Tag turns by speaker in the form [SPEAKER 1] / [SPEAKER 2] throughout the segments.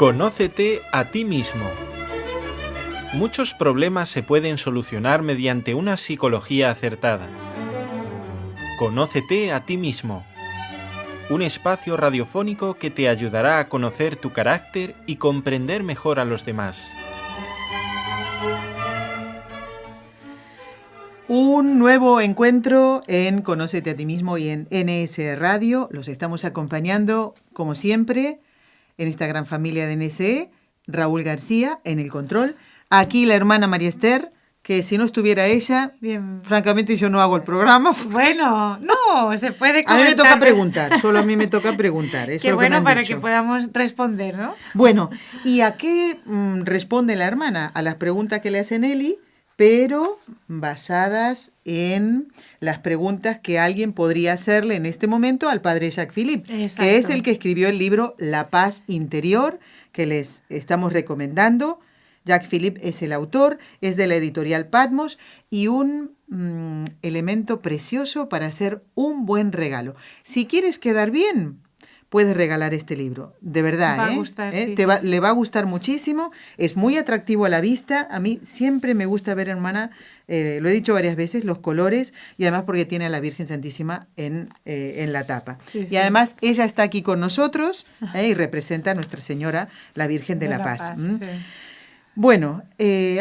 [SPEAKER 1] Conócete a ti mismo. Muchos problemas se pueden solucionar mediante una psicología acertada. Conócete a ti mismo. Un espacio radiofónico que te ayudará a conocer tu carácter y comprender mejor a los demás.
[SPEAKER 2] Un nuevo encuentro en Conócete a ti mismo y en NS Radio. Los estamos acompañando, como siempre, en esta gran familia de NSE. Raúl García en el control. Aquí la hermana María Esther, que si no estuviera ella,
[SPEAKER 3] Bien.
[SPEAKER 2] Francamente yo no hago el programa.
[SPEAKER 3] Bueno, no, se puede comentar.
[SPEAKER 2] A mí me toca preguntar, solo a mí me toca preguntar. Eso
[SPEAKER 3] Qué
[SPEAKER 2] es lo que me
[SPEAKER 3] bueno
[SPEAKER 2] han
[SPEAKER 3] para
[SPEAKER 2] dicho.
[SPEAKER 3] que podamos responder, ¿no?
[SPEAKER 2] Bueno, ¿y a qué responde la hermana? A las preguntas que le hace Nelly, pero basadas en las preguntas que alguien podría hacerle en este momento al padre Jacques Philippe,
[SPEAKER 3] Exacto.
[SPEAKER 2] que es el que escribió el libro La Paz Interior, que les estamos recomendando. Jacques Philippe es el autor, es de la editorial Patmos y un elemento precioso para hacer un buen regalo. Si quieres quedar bien, puedes regalar este libro, de verdad.
[SPEAKER 3] Va a gustar, sí,
[SPEAKER 2] Le va a gustar muchísimo, es muy atractivo a la vista. A mí siempre me gusta ver, hermana, lo he dicho varias veces, los colores, y además porque tiene a la Virgen Santísima en la tapa.
[SPEAKER 3] Sí,
[SPEAKER 2] y
[SPEAKER 3] sí.
[SPEAKER 2] además ella está aquí con nosotros y representa a Nuestra Señora, la Virgen de la Paz.
[SPEAKER 3] Sí.
[SPEAKER 2] Bueno,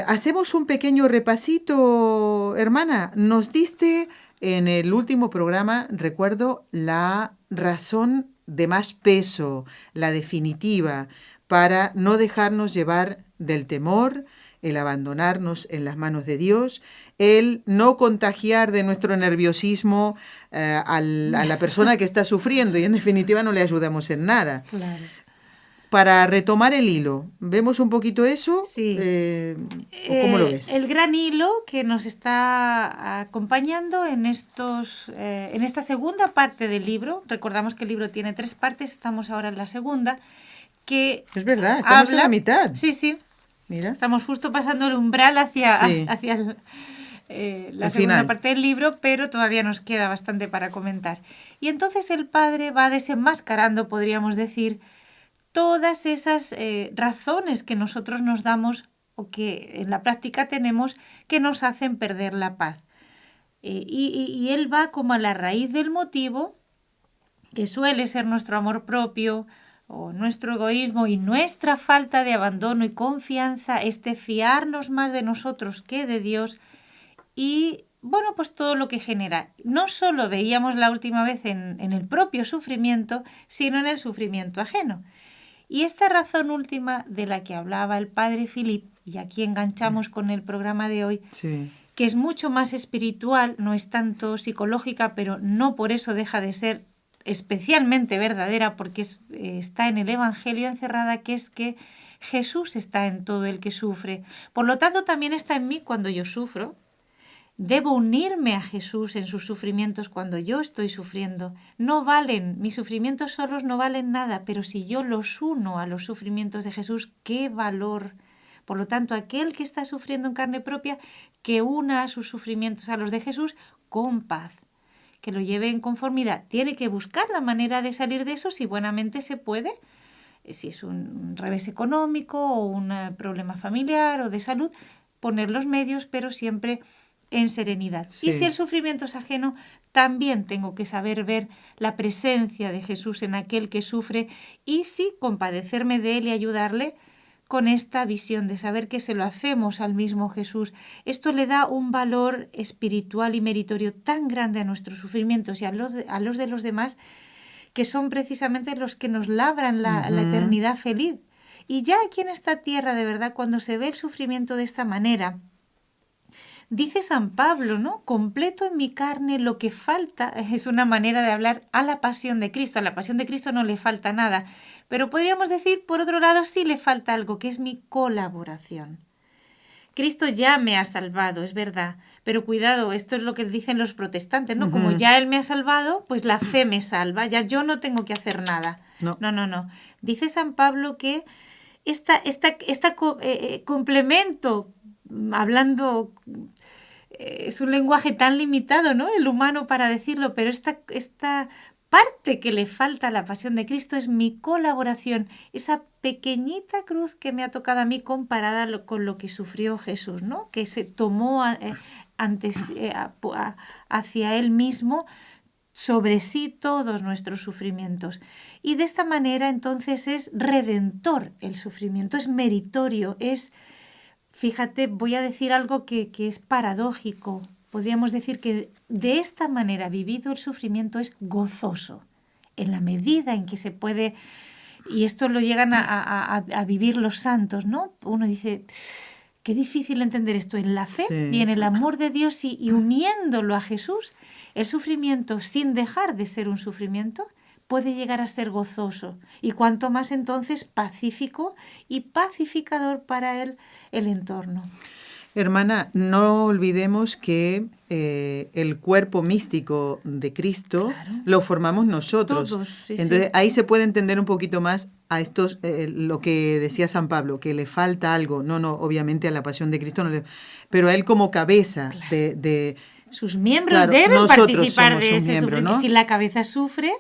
[SPEAKER 2] hacemos un pequeño repasito, hermana. Nos diste en el último programa, recuerdo, la razón de más peso, la definitiva, para no dejarnos llevar del temor, el abandonarnos en las manos de Dios, el no contagiar de nuestro nerviosismo a la persona que está sufriendo y en definitiva no le ayudamos en nada.
[SPEAKER 3] Claro.
[SPEAKER 2] Para retomar el hilo, ¿vemos un poquito eso?
[SPEAKER 3] Sí.
[SPEAKER 2] ¿O cómo lo ves?
[SPEAKER 3] El gran hilo que nos está acompañando en esta segunda parte del libro, recordamos que el libro tiene 3 partes, estamos ahora en la segunda, que
[SPEAKER 2] es verdad, estamos en la mitad.
[SPEAKER 3] Sí, sí.
[SPEAKER 2] Mira.
[SPEAKER 3] Estamos justo pasando el umbral hacia
[SPEAKER 2] Sí.
[SPEAKER 3] la
[SPEAKER 2] El
[SPEAKER 3] segunda
[SPEAKER 2] final.
[SPEAKER 3] parte del libro, pero todavía nos queda bastante para comentar. Y entonces el padre va desenmascarando, podríamos decir, todas esas razones que nosotros nos damos o que en la práctica tenemos que nos hacen perder la paz. Y él va como a la raíz del motivo, que suele ser nuestro amor propio o nuestro egoísmo y nuestra falta de abandono y confianza, fiarnos más de nosotros que de Dios y, bueno, pues todo lo que genera. No solo veíamos la última vez en el propio sufrimiento, sino en el sufrimiento ajeno. Y esta razón última de la que hablaba el padre Philippe, y aquí enganchamos con el programa de hoy,
[SPEAKER 2] Sí.
[SPEAKER 3] que es mucho más espiritual, no es tanto psicológica, pero no por eso deja de ser especialmente verdadera, porque está en el Evangelio encerrada, que es que Jesús está en todo el que sufre. Por lo tanto, también está en mí cuando yo sufro. Debo unirme a Jesús en sus sufrimientos cuando yo estoy sufriendo. No valen, mis sufrimientos solos no valen nada, pero si yo los uno a los sufrimientos de Jesús, ¡qué valor! Por lo tanto, aquel que está sufriendo en carne propia, que una sus sufrimientos a los de Jesús con paz, que lo lleve en conformidad. Tiene que buscar la manera de salir de eso si buenamente se puede, si es un revés económico o un problema familiar o de salud, poner los medios, pero siempre en serenidad.
[SPEAKER 2] Sí.
[SPEAKER 3] Y si el sufrimiento es ajeno, también tengo que saber ver la presencia de Jesús en aquel que sufre y sí compadecerme de él y ayudarle con esta visión de saber que se lo hacemos al mismo Jesús. Esto le da un valor espiritual y meritorio tan grande a nuestros sufrimientos y a los de los demás, que son precisamente los que nos labran la eternidad feliz. Y ya aquí en esta tierra, de verdad, cuando se ve el sufrimiento de esta manera, dice San Pablo, ¿no? Completo en mi carne lo que falta, es una manera de hablar a la pasión de Cristo. A la pasión de Cristo no le falta nada, pero podríamos decir, por otro lado, sí le falta algo, que es mi colaboración. Cristo ya me ha salvado, es verdad, pero cuidado, esto es lo que dicen los protestantes, ¿no? Como ya Él me ha salvado, pues la fe me salva, ya yo no tengo que hacer nada.
[SPEAKER 2] No.
[SPEAKER 3] No. Dice San Pablo que complemento, hablando, es un lenguaje tan limitado, ¿no? El humano para decirlo, pero esta parte que le falta a la pasión de Cristo es mi colaboración, esa pequeñita cruz que me ha tocado a mí comparada con lo que sufrió Jesús, ¿no? Que se tomó hacia Él mismo, sobre sí todos nuestros sufrimientos. Y de esta manera entonces es redentor el sufrimiento, es meritorio, es, fíjate, voy a decir algo que es paradójico. Podríamos decir que de esta manera vivido el sufrimiento es gozoso, en la medida en que se puede, y esto lo llegan a vivir los santos, ¿no? Uno dice, qué difícil entender esto en la fe y en el amor de Dios y uniéndolo a Jesús, el sufrimiento, sin dejar de ser un sufrimiento, puede llegar a ser gozoso y cuanto más entonces pacífico y pacificador para el entorno.
[SPEAKER 2] Hermana, no olvidemos que el cuerpo místico de Cristo lo formamos nosotros.
[SPEAKER 3] Todos, sí,
[SPEAKER 2] entonces ahí se puede entender un poquito más a estos, lo que decía San Pablo, que le falta algo. No, obviamente a la pasión de Cristo no le... Pero a él como cabeza de
[SPEAKER 3] sus miembros deben participar de ese
[SPEAKER 2] miembro,
[SPEAKER 3] sufrimiento.
[SPEAKER 2] ¿no?
[SPEAKER 3] Si la cabeza sufre,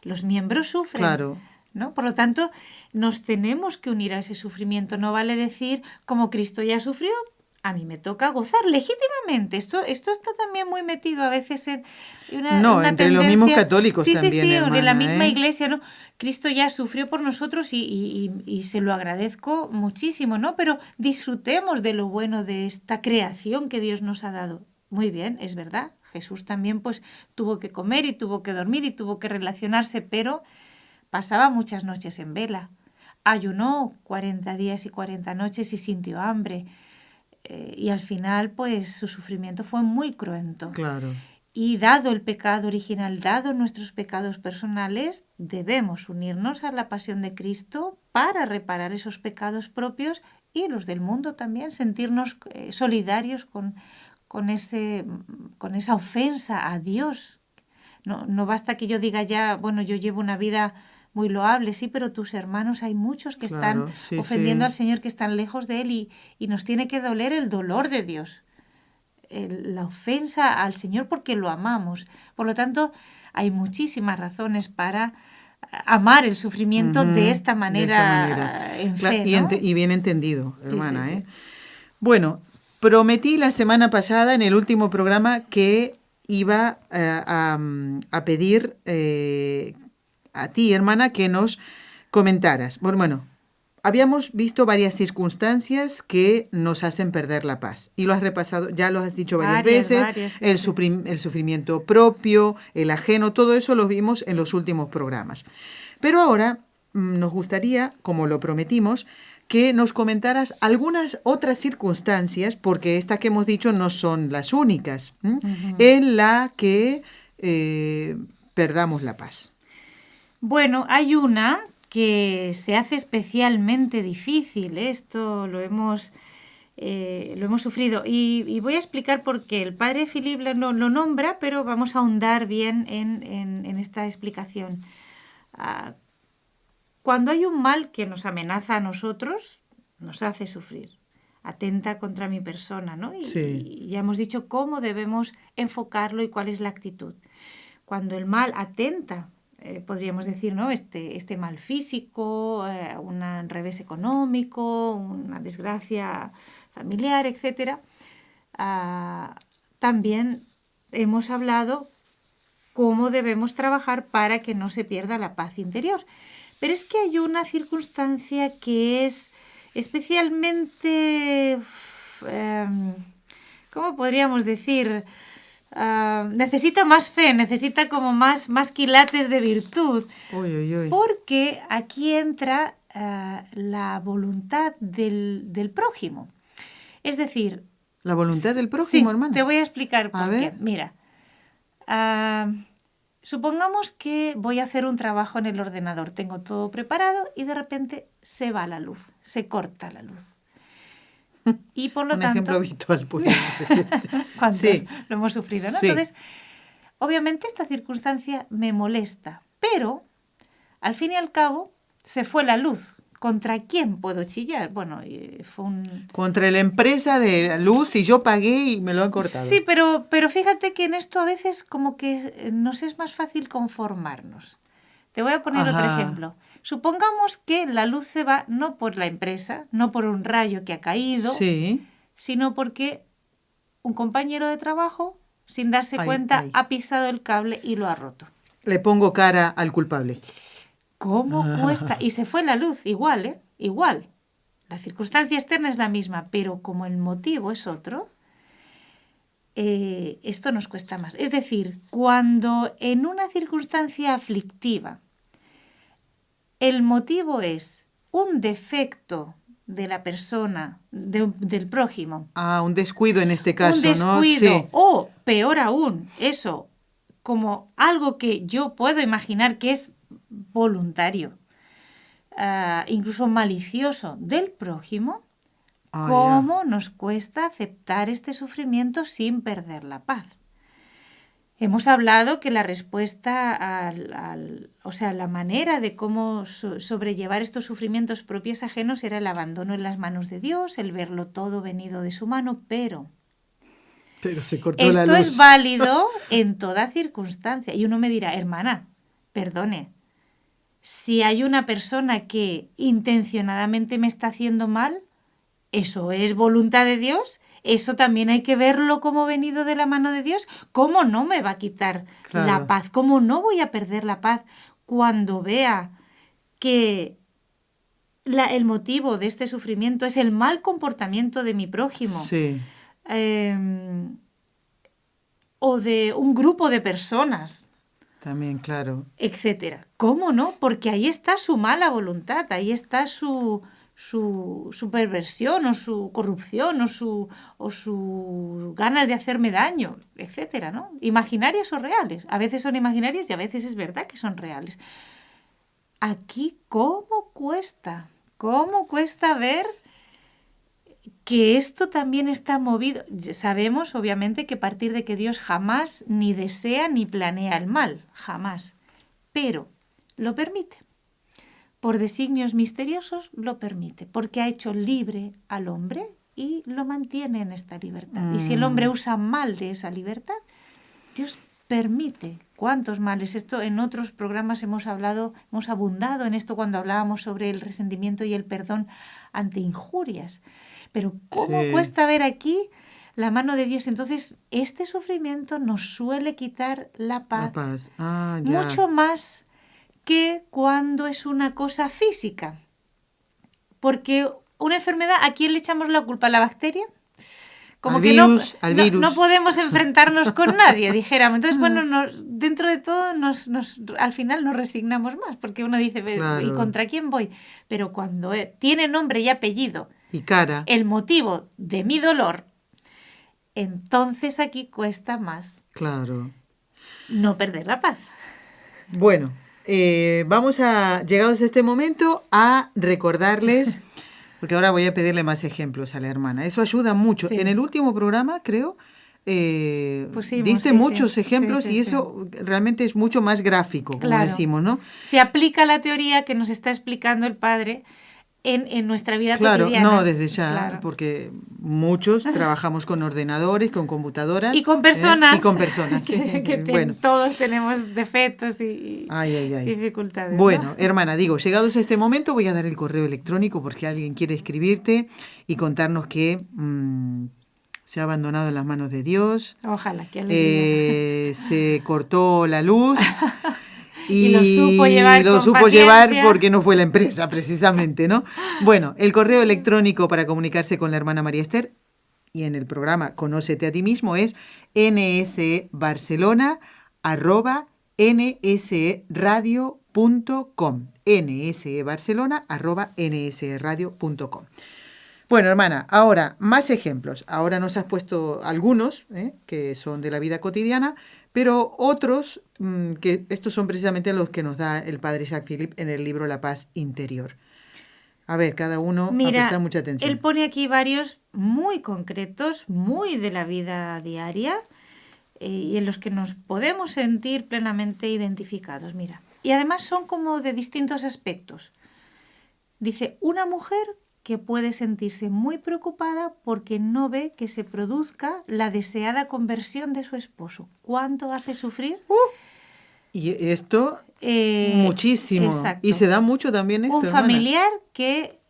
[SPEAKER 3] los miembros sufren.
[SPEAKER 2] Claro.
[SPEAKER 3] ¿No? Por lo tanto, nos tenemos que unir a ese sufrimiento. No vale decir, como Cristo ya sufrió, a mí me toca gozar legítimamente. Esto está también muy metido a veces en una
[SPEAKER 2] entre
[SPEAKER 3] tendencia...
[SPEAKER 2] los mismos católicos también,
[SPEAKER 3] Sí,
[SPEAKER 2] hermana,
[SPEAKER 3] en la misma iglesia, ¿no? Cristo ya sufrió por nosotros y se lo agradezco muchísimo, ¿no? Pero disfrutemos de lo bueno de esta creación que Dios nos ha dado. Muy bien, es verdad. Jesús también pues tuvo que comer y tuvo que dormir y tuvo que relacionarse, pero pasaba muchas noches en vela. Ayunó 40 días y 40 noches y sintió hambre. Y al final, pues, su sufrimiento fue muy cruento.
[SPEAKER 2] Claro.
[SPEAKER 3] Y dado el pecado original, dado nuestros pecados personales, debemos unirnos a la pasión de Cristo para reparar esos pecados propios y los del mundo también, sentirnos solidarios con esa ofensa a Dios. No basta que yo diga ya, bueno, yo llevo una vida muy loable, sí, pero tus hermanos hay muchos que están ofendiendo al Señor, que están lejos de Él y nos tiene que doler el dolor de Dios, la ofensa al Señor porque lo amamos. Por lo tanto, hay muchísimas razones para amar el sufrimiento de esta manera, en fe, ¿no?
[SPEAKER 2] Y bien entendido, hermana.
[SPEAKER 3] Sí.
[SPEAKER 2] Bueno, prometí la semana pasada en el último programa que iba a pedir a ti, hermana, que nos comentaras. Bueno, habíamos visto varias circunstancias que nos hacen perder la paz. Y lo has repasado, ya lo has dicho varias veces. El sufrimiento propio, el ajeno, todo eso lo vimos en los últimos programas. Pero ahora nos gustaría, como lo prometimos, que nos comentaras algunas otras circunstancias, porque estas que hemos dicho no son las únicas, en la que perdamos la paz.
[SPEAKER 3] Bueno, hay una que se hace especialmente difícil, esto lo hemos sufrido y voy a explicar por qué. El padre Philippe lo nombra, pero vamos a ahondar bien en esta explicación. Cuando hay un mal que nos amenaza a nosotros, nos hace sufrir, atenta contra mi persona, ¿no? Y ya hemos dicho cómo debemos enfocarlo y cuál es la actitud. Cuando el mal atenta, podríamos decir, ¿no? Este mal físico, un revés económico, una desgracia familiar, etc. También hemos hablado cómo debemos trabajar para que no se pierda la paz interior. Pero es que hay una circunstancia que es especialmente, ¿cómo podríamos decir? Necesita más fe, necesita como más quilates de virtud. Porque aquí entra la voluntad del prójimo. Es decir...
[SPEAKER 2] ¿La voluntad del prójimo, hermano?
[SPEAKER 3] Te voy a explicar por qué. Mira, supongamos que voy a hacer un trabajo en el ordenador. Tengo todo preparado y de repente se va la luz, se corta la luz. Y por lo tanto...
[SPEAKER 2] Un ejemplo habitual, pues.
[SPEAKER 3] Cuando lo hemos sufrido, ¿no? Sí. Entonces, obviamente esta circunstancia me molesta, pero al fin y al cabo se fue la luz. ¿Contra quién puedo chillar? Bueno, fue un...
[SPEAKER 2] Contra la empresa de la luz, y yo pagué y me lo han cortado.
[SPEAKER 3] Sí, pero fíjate que en esto a veces como que nos es más fácil conformarnos. Te voy a poner otro
[SPEAKER 2] Ajá.
[SPEAKER 3] ejemplo. Supongamos que la luz se va no por la empresa, no por un rayo que ha caído,
[SPEAKER 2] Sí.
[SPEAKER 3] sino porque un compañero de trabajo, sin darse
[SPEAKER 2] Ay,
[SPEAKER 3] cuenta,
[SPEAKER 2] ay.
[SPEAKER 3] ha pisado el cable y lo ha roto.
[SPEAKER 2] Le pongo cara al culpable.
[SPEAKER 3] ¿Cómo cuesta? Y se fue la luz, igual, ¿eh? Igual. La circunstancia externa es la misma, pero como el motivo es otro, esto nos cuesta más. Es decir, cuando en una circunstancia aflictiva el motivo es un defecto de la persona, del prójimo,
[SPEAKER 2] Ah, un descuido en este caso,
[SPEAKER 3] un descuido,
[SPEAKER 2] ¿no? Sí.
[SPEAKER 3] o peor aún, eso, como algo que yo puedo imaginar que es voluntario, incluso malicioso del prójimo,
[SPEAKER 2] Ah,
[SPEAKER 3] ¿cómo nos cuesta aceptar este sufrimiento sin perder la paz? Hemos hablado que la respuesta o sea, la manera de cómo sobrellevar estos sufrimientos propios ajenos era el abandono en las manos de Dios, el verlo todo venido de su mano, pero
[SPEAKER 2] se cortó la
[SPEAKER 3] esto
[SPEAKER 2] luz.
[SPEAKER 3] es válido en toda circunstancia. Y uno me dirá, hermana, perdone, si hay una persona que intencionadamente me está haciendo mal, ¿eso es voluntad de Dios? ¿Eso también hay que verlo como venido de la mano de Dios? ¿Cómo no me va a quitar
[SPEAKER 2] Claro.
[SPEAKER 3] la paz? ¿Cómo no voy a perder la paz cuando vea que el motivo de este sufrimiento es el mal comportamiento de mi prójimo?
[SPEAKER 2] Sí.
[SPEAKER 3] O de un grupo de personas,
[SPEAKER 2] También, claro.
[SPEAKER 3] etcétera. ¿Cómo no? Porque ahí está su mala voluntad, ahí está su perversión o su corrupción o su ganas de hacerme daño, etcétera, ¿no? Imaginarias o reales. A veces son imaginarias y a veces es verdad que son reales. Aquí, ¿cómo cuesta ver que esto también está movido? Sabemos, obviamente, que a partir de que Dios jamás ni desea ni planea el mal, jamás, pero lo permite. Por designios misteriosos lo permite, porque ha hecho libre al hombre y lo mantiene en esta libertad. Y si el hombre usa mal de esa libertad, Dios permite. ¿Cuántos males? Esto en otros programas hemos abundado en esto cuando hablábamos sobre el resentimiento y el perdón ante injurias. Pero ¿cómo
[SPEAKER 2] Sí.
[SPEAKER 3] cuesta ver aquí la mano de Dios? Entonces, este sufrimiento nos suele quitar la paz.
[SPEAKER 2] La paz. Ah, ya.
[SPEAKER 3] Mucho más que cuando es una cosa física. Porque una enfermedad, ¿a quién le echamos la culpa? ¿A la bacteria? Como
[SPEAKER 2] al
[SPEAKER 3] que
[SPEAKER 2] virus.
[SPEAKER 3] no podemos enfrentarnos con nadie, dijéramos. Entonces, bueno, dentro de todo, al final nos resignamos más, porque uno dice,
[SPEAKER 2] Claro.
[SPEAKER 3] ¿y contra quién voy? Pero cuando tiene nombre y apellido
[SPEAKER 2] Y cara.
[SPEAKER 3] el motivo de mi dolor, entonces aquí cuesta más
[SPEAKER 2] Claro.
[SPEAKER 3] no perder la paz.
[SPEAKER 2] Bueno, vamos llegados a este momento, a recordarles, porque ahora voy a pedirle más ejemplos a la hermana. Eso ayuda mucho.
[SPEAKER 3] Sí.
[SPEAKER 2] En el último programa, creo,
[SPEAKER 3] Pusimos,
[SPEAKER 2] diste
[SPEAKER 3] sí,
[SPEAKER 2] muchos
[SPEAKER 3] sí.
[SPEAKER 2] ejemplos
[SPEAKER 3] Sí, sí,
[SPEAKER 2] y eso realmente es mucho más gráfico, como
[SPEAKER 3] Claro.
[SPEAKER 2] decimos, ¿no?
[SPEAKER 3] Se aplica la teoría que nos está explicando el padre en nuestra vida
[SPEAKER 2] Claro,
[SPEAKER 3] cotidiana.
[SPEAKER 2] no desde ya,
[SPEAKER 3] Claro.
[SPEAKER 2] porque muchos trabajamos con ordenadores, con computadoras.
[SPEAKER 3] Y con personas.
[SPEAKER 2] Y con personas.
[SPEAKER 3] Bueno. Todos tenemos defectos y dificultades.
[SPEAKER 2] Bueno,
[SPEAKER 3] ¿no?
[SPEAKER 2] hermana, llegados a este momento voy a dar el correo electrónico por si alguien quiere escribirte y contarnos que se ha abandonado en las manos de Dios.
[SPEAKER 3] Ojalá, qué alegría.
[SPEAKER 2] Se cortó la luz.
[SPEAKER 3] Y lo supo llevar
[SPEAKER 2] lo
[SPEAKER 3] con
[SPEAKER 2] supo
[SPEAKER 3] paciencia.
[SPEAKER 2] llevar porque no fue la empresa, precisamente, ¿no? Bueno, el correo electrónico para comunicarse con la hermana María Esther y en el programa Conócete a ti mismo es nsebarcelona@nseradio.com. nsebarcelona@nseradio.com. Bueno, hermana, ahora más ejemplos. Ahora nos has puesto algunos que son de la vida cotidiana, pero otros que estos son precisamente los que nos da el padre Jacques Philippe en el libro La Paz Interior. A ver, cada uno, a prestar mucha atención.
[SPEAKER 3] Él pone aquí varios muy concretos, muy de la vida diaria y en los que nos podemos sentir plenamente identificados. Mira, y además son como de distintos aspectos. Dice, una mujer que puede sentirse muy preocupada porque no ve que se produzca la deseada conversión de su esposo. ¿Cuánto hace sufrir?
[SPEAKER 2] Y esto, muchísimo.
[SPEAKER 3] Exacto.
[SPEAKER 2] Y se da mucho también esto,
[SPEAKER 3] Un
[SPEAKER 2] hermana.
[SPEAKER 3] familiar que,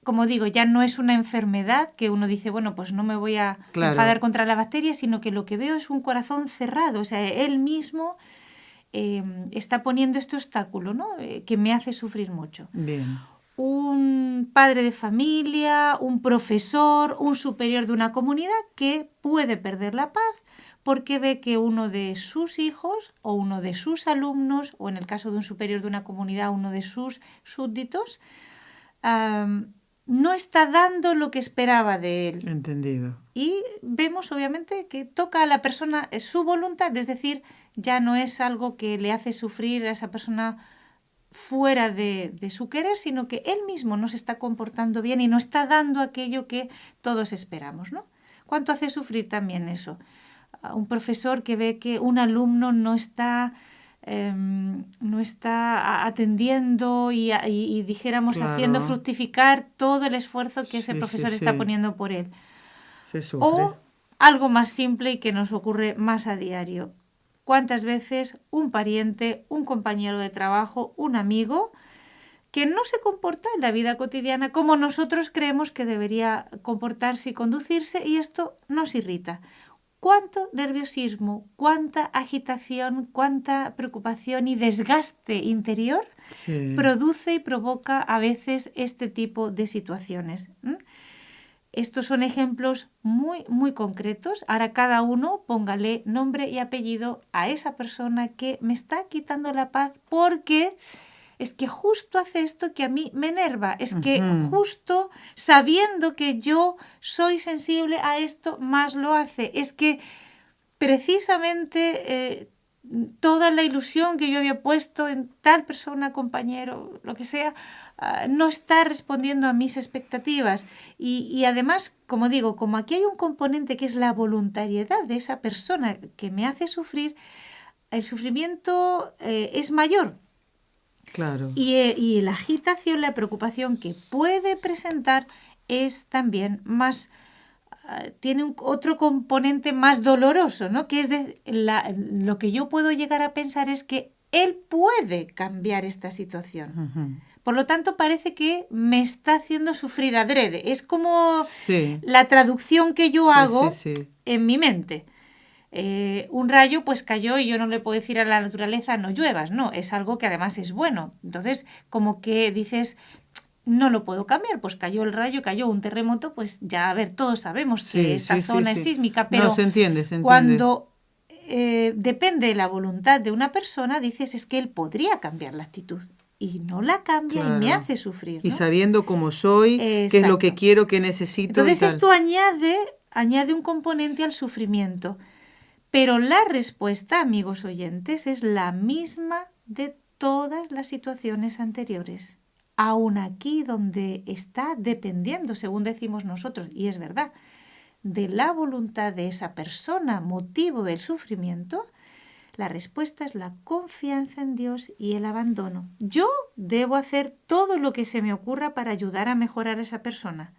[SPEAKER 3] como digo, ya no es una enfermedad que uno dice, bueno, pues no me voy a
[SPEAKER 2] Claro.
[SPEAKER 3] enfadar contra la bacteria, sino que lo que veo es un corazón cerrado. O sea, él mismo está poniendo este obstáculo, ¿no? Que me hace sufrir mucho.
[SPEAKER 2] Bien.
[SPEAKER 3] Un padre de familia, un profesor, un superior de una comunidad que puede perder la paz porque ve que uno de sus hijos o uno de sus alumnos, o en el caso de un superior de una comunidad, uno de sus súbditos, no está dando lo que esperaba de él.
[SPEAKER 2] Entendido.
[SPEAKER 3] Y vemos obviamente que toca a la persona su voluntad, es decir, ya no es algo que le hace sufrir a esa persona fuera de su querer, sino que él mismo no se está comportando bien y no está dando aquello que todos esperamos, ¿no? ¿Cuánto hace sufrir también eso? Un profesor que ve que un alumno no está atendiendo y dijéramos,
[SPEAKER 2] Claro.
[SPEAKER 3] haciendo fructificar todo el esfuerzo que ese
[SPEAKER 2] Sí,
[SPEAKER 3] profesor
[SPEAKER 2] sí,
[SPEAKER 3] está
[SPEAKER 2] sí.
[SPEAKER 3] poniendo por él.
[SPEAKER 2] Se sufre.
[SPEAKER 3] O algo más simple y que nos ocurre más a diario. ¿Cuántas veces un pariente, un compañero de trabajo, un amigo que no se comporta en la vida cotidiana como nosotros creemos que debería comportarse y conducirse, y esto nos irrita? ¿Cuánto nerviosismo, cuánta agitación, cuánta preocupación y desgaste interior
[SPEAKER 2] Sí.
[SPEAKER 3] produce y provoca a veces este tipo de situaciones? Estos son ejemplos muy, muy concretos. Ahora cada uno póngale nombre y apellido a esa persona que me está quitando la paz porque es que justo hace esto que a mí me enerva. Es que justo sabiendo que yo soy sensible a esto, más lo hace. Es que precisamente toda la ilusión que yo había puesto en tal persona, compañero, lo que sea, no está respondiendo a mis expectativas. Y además, como digo, como aquí hay un componente que es la voluntariedad de esa persona que me hace sufrir, el sufrimiento es mayor.
[SPEAKER 2] Claro.
[SPEAKER 3] Y la agitación, la preocupación que puede presentar es también más... tiene otro componente más doloroso, ¿no? Que es lo que yo puedo llegar a pensar es que él puede cambiar esta situación. Por lo tanto, parece que me está haciendo sufrir adrede. Es como la traducción que yo hago en mi mente. Un rayo pues cayó y yo no le puedo decir a la naturaleza no lluevas, no, es algo que además es bueno. Entonces, como que dices... no lo puedo cambiar, pues cayó el rayo, cayó un terremoto, pues ya, a ver, todos sabemos que esta zona es sísmica, pero
[SPEAKER 2] no, se entiende.
[SPEAKER 3] Cuando depende de la voluntad de una persona, dices, es que él podría cambiar la actitud y no la cambia y me hace sufrir, ¿no?
[SPEAKER 2] Y sabiendo cómo soy, qué es lo que quiero, qué necesito.
[SPEAKER 3] Entonces esto añade un componente al sufrimiento, pero la respuesta, amigos oyentes, es la misma de todas las situaciones anteriores. Aún aquí donde está dependiendo, según decimos nosotros, y es verdad, de la voluntad de esa persona, motivo del sufrimiento, la respuesta es la confianza en Dios y el abandono. Yo debo hacer todo lo que se me ocurra para ayudar a mejorar a esa persona,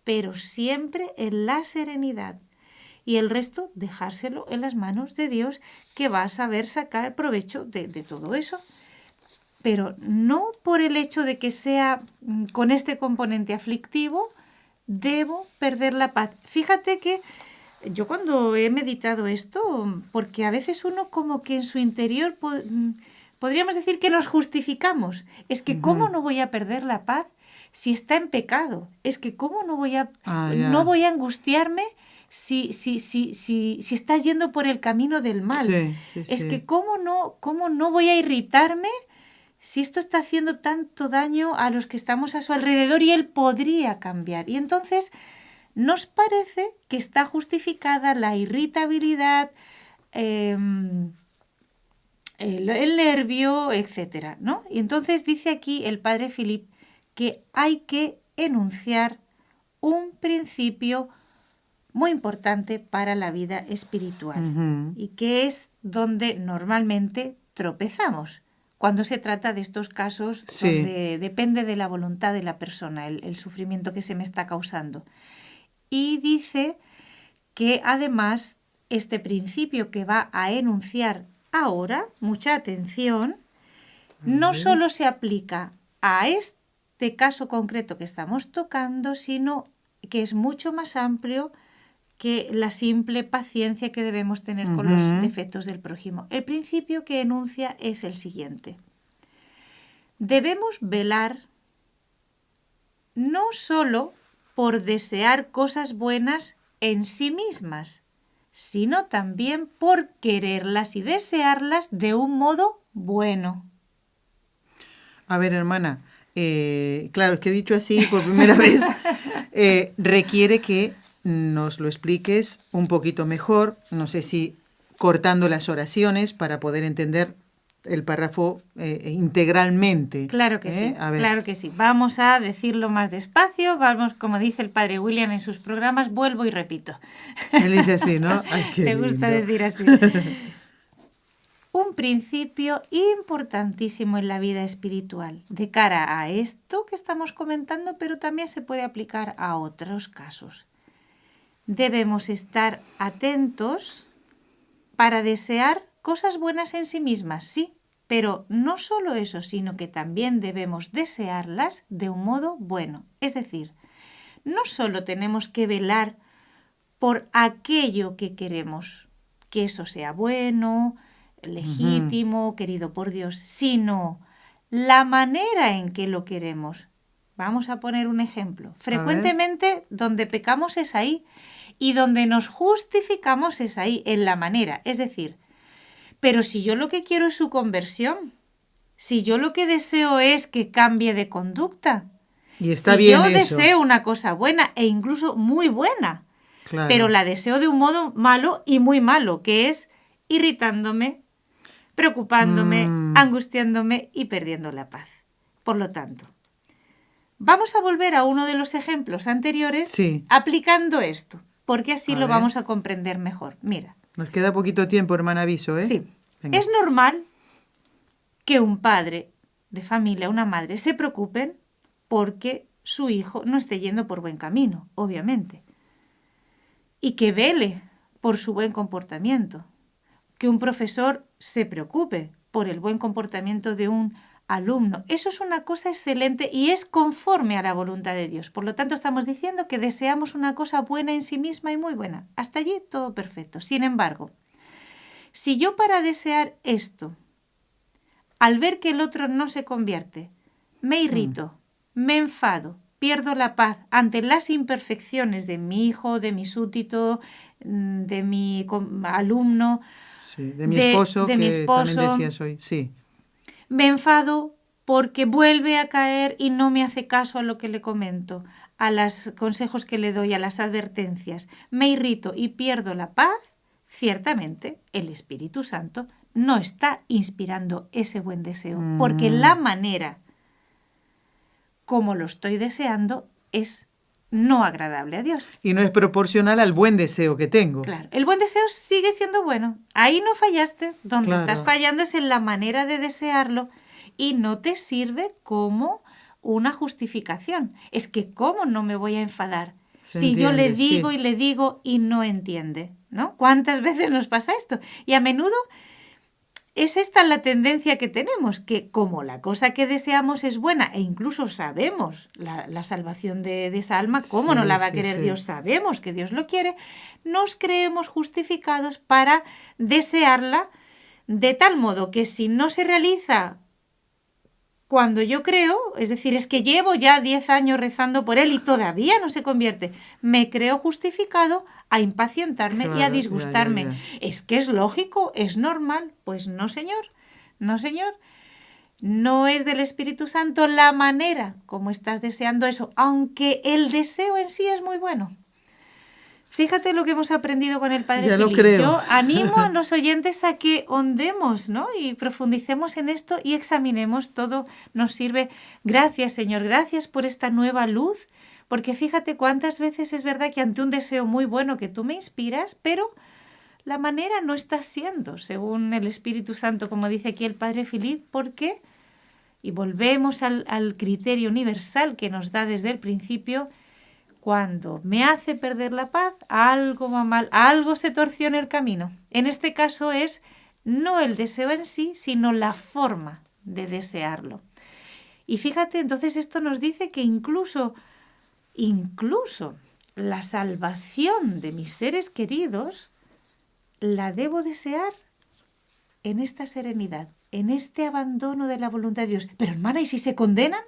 [SPEAKER 3] pero siempre en la serenidad. Y el resto dejárselo en las manos de Dios, que va a saber sacar provecho de todo eso. Pero no por el hecho de que sea con este componente aflictivo, debo perder la paz. Fíjate que yo cuando he meditado esto, porque a veces uno como que en su interior podríamos decir que nos justificamos. Es que ¿cómo no voy a perder la paz si está en pecado? Es que ¿cómo no voy a angustiarme si está yendo por el camino del mal? Es que ¿cómo no voy a irritarme si esto está haciendo tanto daño a los que estamos a su alrededor y él podría cambiar? Y entonces nos parece que está justificada la irritabilidad, el nervio, etcétera, ¿no? Y entonces dice aquí el padre Philip que hay que enunciar un principio muy importante para la vida espiritual y que es donde normalmente tropezamos. cuando se trata de estos casos
[SPEAKER 2] Sí.
[SPEAKER 3] donde depende de la voluntad de la persona el sufrimiento que se me está causando. Y dice que además este principio que va a enunciar ahora, mucha atención, no solo se aplica a este caso concreto que estamos tocando, sino que es mucho más amplio que la simple paciencia que debemos tener con los defectos del prójimo. El principio que enuncia es el siguiente. Debemos velar no solo por desear cosas buenas en sí mismas, sino también por quererlas y desearlas de un modo bueno.
[SPEAKER 2] A ver, hermana, claro, es que he dicho así por primera vez, requiere que nos lo expliques un poquito mejor, no sé si cortando las oraciones para poder entender el párrafo integralmente.
[SPEAKER 3] Claro que sí,
[SPEAKER 2] A ver.
[SPEAKER 3] claro que sí. Vamos a decirlo más despacio, vamos, como dice el padre William en sus programas, vuelvo y repito.
[SPEAKER 2] Él dice así, ¿no? Ay, qué
[SPEAKER 3] Te gusta
[SPEAKER 2] lindo.
[SPEAKER 3] decir así. Un principio importantísimo en la vida espiritual, de cara a esto que estamos comentando, pero también se puede aplicar a otros casos. Debemos estar atentos para desear cosas buenas en sí mismas, sí, pero no solo eso, sino que también debemos desearlas de un modo bueno. Es decir, no solo tenemos que velar por aquello que queremos, que eso sea bueno, legítimo, querido por Dios, sino la manera en que lo queremos. Vamos a poner un ejemplo. Frecuentemente donde pecamos es ahí y donde nos justificamos es ahí, en la manera. Es decir, pero si yo lo que quiero es su conversión, si yo lo que deseo es que cambie de conducta,
[SPEAKER 2] Y está
[SPEAKER 3] si
[SPEAKER 2] bien
[SPEAKER 3] yo
[SPEAKER 2] eso.
[SPEAKER 3] deseo una cosa buena e incluso muy buena,
[SPEAKER 2] Claro.
[SPEAKER 3] pero la deseo de un modo malo y muy malo, que es irritándome, preocupándome, angustiándome y perdiendo la paz. Por lo tanto, vamos a volver a uno de los ejemplos anteriores
[SPEAKER 2] Sí.
[SPEAKER 3] aplicando esto, porque así
[SPEAKER 2] A
[SPEAKER 3] lo
[SPEAKER 2] ver.
[SPEAKER 3] vamos a comprender mejor. Mira,
[SPEAKER 2] Nos queda poquito tiempo, hermana, aviso, ¿eh?
[SPEAKER 3] sí,
[SPEAKER 2] Venga.
[SPEAKER 3] es normal que un padre de familia, una madre, se preocupen porque su hijo no esté yendo por buen camino, obviamente, y que vele por su buen comportamiento, que un profesor se preocupe por el buen comportamiento de un alumno. Eso es una cosa excelente y es conforme a la voluntad de Dios. Por lo tanto, estamos diciendo que deseamos una cosa buena en sí misma y muy buena. Hasta allí todo perfecto. Sin embargo, si yo para desear esto, al ver que el otro no se convierte, me irrito, me enfado, pierdo la paz ante las imperfecciones de mi hijo, de mi súbdito, de mi alumno,
[SPEAKER 2] Sí, de mi esposo,
[SPEAKER 3] de
[SPEAKER 2] que
[SPEAKER 3] mi esposo,
[SPEAKER 2] también decías hoy. Sí.
[SPEAKER 3] me enfado porque vuelve a caer y no me hace caso a lo que le comento, a los consejos que le doy, a las advertencias. Me irrito y pierdo la paz. Ciertamente, el Espíritu Santo no está inspirando ese buen deseo, porque la manera como lo estoy deseando es no agradable a Dios.
[SPEAKER 2] Y no es proporcional al buen deseo que tengo.
[SPEAKER 3] Claro, el buen deseo sigue siendo bueno. Ahí no fallaste. Donde
[SPEAKER 2] Claro.
[SPEAKER 3] estás fallando es en la manera de desearlo y no te sirve como una justificación. Es que ¿cómo no me voy a enfadar?
[SPEAKER 2] Se
[SPEAKER 3] Si yo le
[SPEAKER 2] entiende,
[SPEAKER 3] digo
[SPEAKER 2] sí.
[SPEAKER 3] y le digo y no entiende, ¿no? ¿Cuántas veces nos pasa esto? Y a menudo es esta la tendencia que tenemos, que como la cosa que deseamos es buena e incluso sabemos la salvación de esa alma, ¿cómo
[SPEAKER 2] Sí,
[SPEAKER 3] no la va a
[SPEAKER 2] sí,
[SPEAKER 3] querer
[SPEAKER 2] sí.
[SPEAKER 3] Dios? Sabemos que Dios lo quiere, nos creemos justificados para desearla de tal modo que si no se realiza cuando yo creo, es decir, es que llevo ya 10 años rezando por él y todavía no se convierte, me creo justificado a impacientarme y a
[SPEAKER 2] Claro,
[SPEAKER 3] disgustarme.
[SPEAKER 2] ya.
[SPEAKER 3] Es que es lógico, es normal. Pues no, señor, no, señor. No es del Espíritu Santo la manera como estás deseando eso, aunque el deseo en sí es muy bueno. Fíjate lo que hemos aprendido con el Padre
[SPEAKER 2] Ya lo
[SPEAKER 3] Filipe.
[SPEAKER 2] creo.
[SPEAKER 3] Yo animo a los oyentes a que hondemos, ¿no? Y profundicemos en esto y examinemos todo. Nos sirve. Gracias, Señor. Gracias por esta nueva luz. Porque fíjate cuántas veces es verdad que ante un deseo muy bueno que tú me inspiras, pero la manera no está siendo, según el Espíritu Santo, como dice aquí el Padre Philippe. ¿Por qué? Y volvemos al criterio universal que nos da desde el principio. Cuando me hace perder la paz, algo va mal, algo se torció en el camino. En este caso es no el deseo en sí, sino la forma de desearlo. Y fíjate, entonces esto nos dice que incluso la salvación de mis seres queridos la debo desear en esta serenidad, en este abandono de la voluntad de Dios. Pero hermana, ¿y si se condenan?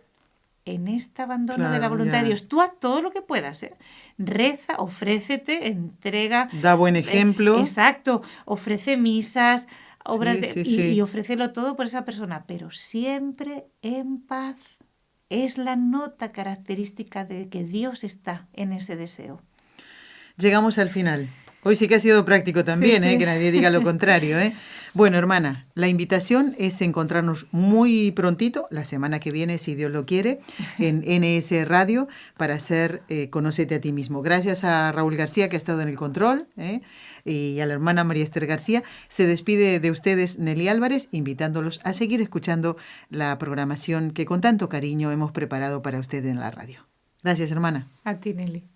[SPEAKER 3] En este abandono de la voluntad de Dios. Tú haz todo lo que puedas, ¿eh? Reza, ofrécete, entrega.
[SPEAKER 2] Da buen ejemplo.
[SPEAKER 3] Exacto. Ofrece misas, obras y ofrécelo todo por esa persona. Pero siempre en paz. Es la nota característica de que Dios está en ese deseo.
[SPEAKER 2] Llegamos al final. Hoy sí que ha sido práctico también, que nadie diga lo contrario. Bueno, hermana, la invitación es encontrarnos muy prontito, la semana que viene, si Dios lo quiere, en NS Radio para hacer Conócete a ti mismo. Gracias a Raúl García, que ha estado en el control, y a la hermana María Esther García. Se despide de ustedes Nelly Álvarez, invitándolos a seguir escuchando la programación que con tanto cariño hemos preparado para usted en la radio. Gracias, hermana.
[SPEAKER 3] A ti, Nelly.